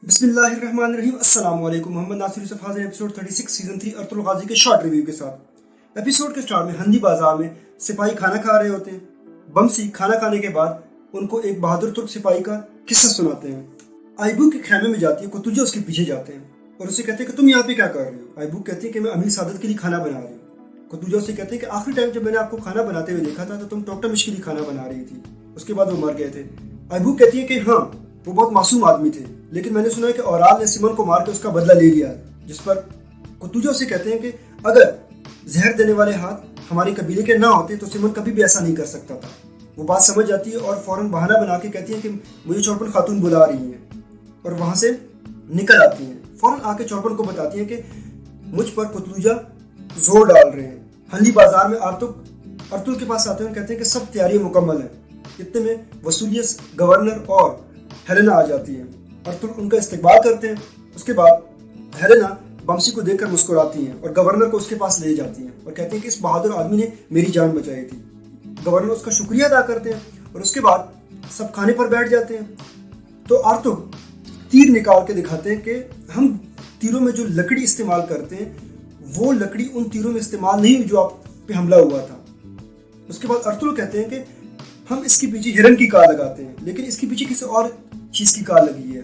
बिस्मिल्लाहिर्रहमानिर्रहीम। अस्सलाम वालेकुम। मोहम्मद नासिर यूसुफ हाजिर एपिसोड 36 सीजन 3 अर्तुल गाजी के शॉर्ट रिव्यू के साथ। एपिसोड के स्टार्ट में हंदी बाजार में सिपाही खाना खा रहे होते हैं। बमसी खाना खाने के बाद उनको एक बहादुर तुर्क सिपाही का किस्सा सुनाते हैं। आइबू के खेमे में जाती है, कुतुजा उसके पीछे जाते हैं और उसे कहते हैं कि तुम यहाँ पे क्या कर रहे हो। आइबू कहती है कि मैं अमीर सादत के लिए खाना बना रही हूँ। कुतुजा उसे कहते हैं कि आखिरी टाइम जब मैंने आपको खाना बनाते हुए देखा था तो तुम टोकटमिश के लिए खाना बना रही थी, उसके बाद वो मर गए थे। आइबू कहती है कि हाँ, वो बहुत मासूम आदमी थे, लेकिन मैंने सुना है कि औराल ने सिमन को मार के उसका बदला ले लिया। जिस पर कुतुजा से कहते हैं कि अगर जहर देने वाले हाथ हमारे कबीले के ना होते तो सिमन कभी भी ऐसा नहीं कर सकता था। वो बात समझ जाती है और फौरन बहाना बना के कहती है कि मुझे चौड़पन खातून बुला रही हैं, और वहां से निकल आती हैं। फौरन आके चौड़पन को बताती है कि मुझ पर कुतुजा जोर डाल रहे हैं। हंदी बाजार में अर्तुल के पास आते हैं और कहते हैं कि सब तैयारियां मुकम्मल है। इतने में वसूलियस, गवर्नर और हेलेना आ जाती है। अर्तुल उनका इस्तकबाल करते हैं। उसके बाद हेलेना बमसी को देखकर मुस्कुराती हैं और गवर्नर को उसके पास ले जाती हैं और कहती हैं कि इस बहादुर आदमी ने मेरी जान बचाई थी। गवर्नर उसका शुक्रिया अदा करते हैं और उसके बाद सब खाने पर बैठ जाते हैं। तो अर्तुल तीर निकाल के दिखाते हैं कि हम तीरों में जो लकड़ी इस्तेमाल करते हैं वो लकड़ी उन तीरों में इस्तेमाल नहीं हुई जो आप पे हमला हुआ था। उसके बाद अर्तुल कहते हैं कि हम इसके पीछे हिरन की कार लगाते हैं, लेकिन इसके पीछे किसी और चीज की कार लगी है।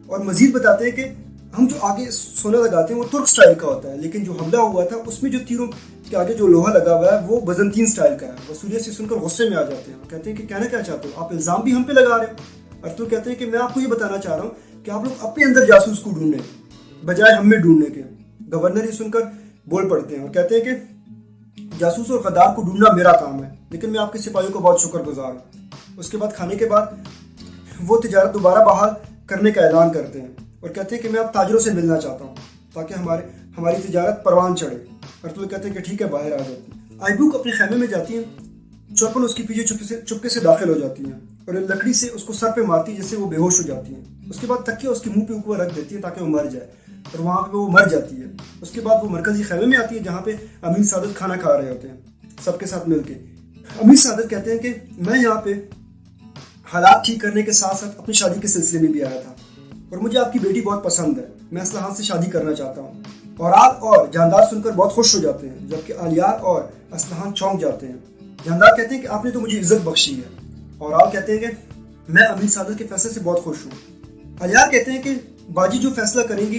और मजीद बताते हैं कि हम जो आगे सोना लगाते हैं वो तुर्क स्टाइल का होता है, लेकिन जो हमला हुआ था उसमें जो तीरों के आगे जो लोहा लगा हुआ है वो बजंतीन स्टाइल का है। वसूलियत से सुनकर गुस्से में आ जाते हैं, कहते हैं कि कहना क्या चाहते हो, आप इल्जाम भी हम पे लगा रहे हो। अर्तुल कहते हैं कि मैं आपको ये बताना चाह रहा हूँ कि आप लोग अपने अंदर जासूस को ढूंढने बजाय हम में ढूंढने के। गवर्नर ये सुनकर बोल पड़ते हैं और कहते हैं कि जासूस और गद्दार को ढूंढना मेरा काम है, लेकिन मैं आपके सिपाहियों को बहुत शुक्रगुजार हूँ। उसके बाद खाने के बाद वो तिजारत दोबारा बहाल करने का ऐलान करते हैं और कहते हैं कि मैं अब ताजरों से मिलना चाहता हूँ ताकि हमारी तिजारत परवान चढ़े। अर्तुल कहते हैं कि ठीक है, बाहर आ जाती है। आइबूक अपने खेमे में जाती है। चौपन उसके पीछे चुपके से दाखिल हो जाती है और लकड़ी से उसको सर पे मारती है जिससे वो बेहोश हो जाती है। उसके बाद तकिया उसके मुंह पे ऊपर रख देती है ताकि वो मर जाए, और वहां पे वो मर जाती है। उसके बाद वो मरकजी खेमे में आती है जहाँ पे अमीर सादत खाना खा रहे होते हैं सबके साथ मिलके। अमीर सादत कहते हैं कि मैं यहाँ पे हालात ठीक करने के साथ साथ अपनी शादी के सिलसिले में भी आया था और मुझे आपकी बेटी बहुत पसंद है, मैं असलहान से शादी करना चाहता हूँ। औराल और जानदार सुनकर बहुत खुश हो जाते हैं, जबकि आलियार और असलहान चौंक जाते हैं। जानदार कहते हैं कि आपने तो मुझे इज्जत बख्शी है। औराल कहते हैं कि मैं अमीर सादत के फैसले से बहुत खुश हूँ। आलियार कहते हैं कि बाजी जो फैसला करेंगी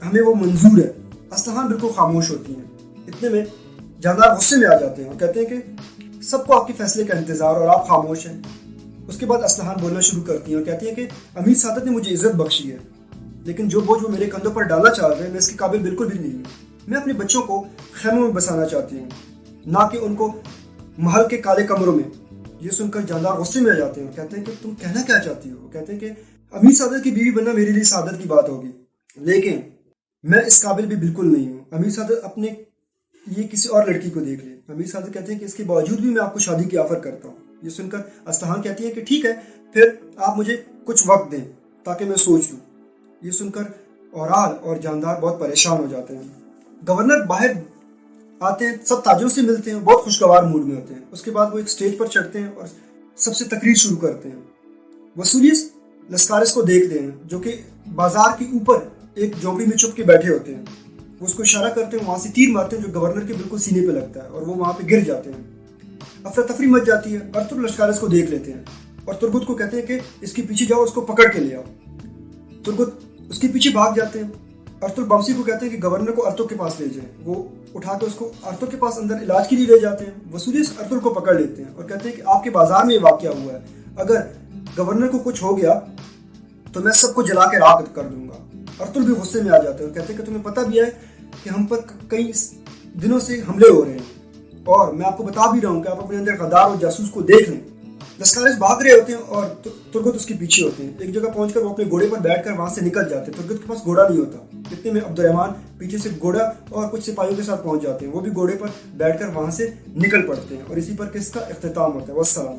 हमें वो मंजूर है। असलहान बिल्कुल खामोश होती हैं। इतने में जानदार गुस्से में आ जाते हैं और कहते हैं कि सबको आपके फैसले का इंतजार और आप खामोश हैं। उसके बाद असलहान बोलना शुरू करती हैं और कहती हैं कि अमीर सादत ने मुझे इज्जत बख्शी है, लेकिन जो बोझ वो मेरे कंधों पर डालना चाह रहे हैं मैं इसके काबिल बिल्कुल भी नहीं हूँ। मैं अपने बच्चों को खेमों में बसाना चाहती हूँ, ना कि उनको महल के काले कमरों में। ये सुनकर जानदार गुस्से में आ जाते हैं और कहते हैं कि तुम कहना क्या चाहती हो। कहते हैं कि अमीर सादत की बीवी बनना मेरे लिए सादत की बात होगी, लेकिन मैं इस काबिल भी बिल्कुल नहीं हूँ। अमीर सादत अपने लिए किसी और लड़की को देख ले। अमीर सादत कहते हैं कि इसके बावजूद भी मैं आपको शादी की ऑफर करता हूँ। ये सुनकर असलहान कहती है कि ठीक है, फिर आप मुझे कुछ वक्त दें ताकि मैं सोच लूँ। ये सुनकर औराल और जानदार बहुत परेशान हो जाते हैं। गवर्नर बाहर आते हैं, सब ताजरों से मिलते हैं, बहुत खुशगवार मूड में होते हैं। उसके बाद वो एक स्टेज पर चढ़ते हैं और सबसे तकरीर शुरू करते हैं। वसूलियस लस्कारिस को देखते हैं जो कि बाजार के ऊपर एक झोपड़ी में छुप के बैठे होते हैं। वो उसको इशारा करते हैं, वहां से तीर मारते हैं जो गवर्नर के बिल्कुल सीने पे लगता है और वो वहां पे गिर जाते हैं। अफरा तफरी मच जाती है। अर्तुल लश्कारिस को देख लेते हैं और तुर्गुत को कहते हैं कि इसके पीछे जाओ, उसको पकड़ के ले आओ। तुर्गुत उसके पीछे भाग जाते हैं। अर्तुल बमसी को कहते हैं कि गवर्नर को अर्तुल के पास ले जाए। वो उठा के उसको अर्तुल के पास अंदर इलाज के लिए ले जाते हैं। वसूलियस अर्तुल को पकड़ लेते हैं और कहते हैं कि आपके बाजार में ये वाकया हुआ है, अगर गवर्नर को कुछ हो गया तो मैं सबको जला के राख कर दूंगा। अर्तुल भी गुस्से में आ जाते हैं और कहते हैं कि तुम्हें पता भी है कि हम पर कई दिनों से हमले हो रहे हैं और मैं आपको बता भी रहा हूँ कि आप अपने अंदर गद्दार और जासूस को देख लें। लश्कारिस भाग रहे होते हैं और तुर्गुत उसके पीछे होते हैं। एक जगह पहुंचकर वो अपने घोड़े पर बैठकर वहां से निकल जाते हैं। तुर्गुत के पास घोड़ा नहीं होता। इतने में अब्दुर्रहमान पीछे से घोड़ा और कुछ सिपाहियों के साथ पहुंच जाते हैं। वो भी घोड़े पर बैठकर वहां से निकल पड़ते हैं और इसी पर किसका इख्तिताम होता है। वस्सलाम।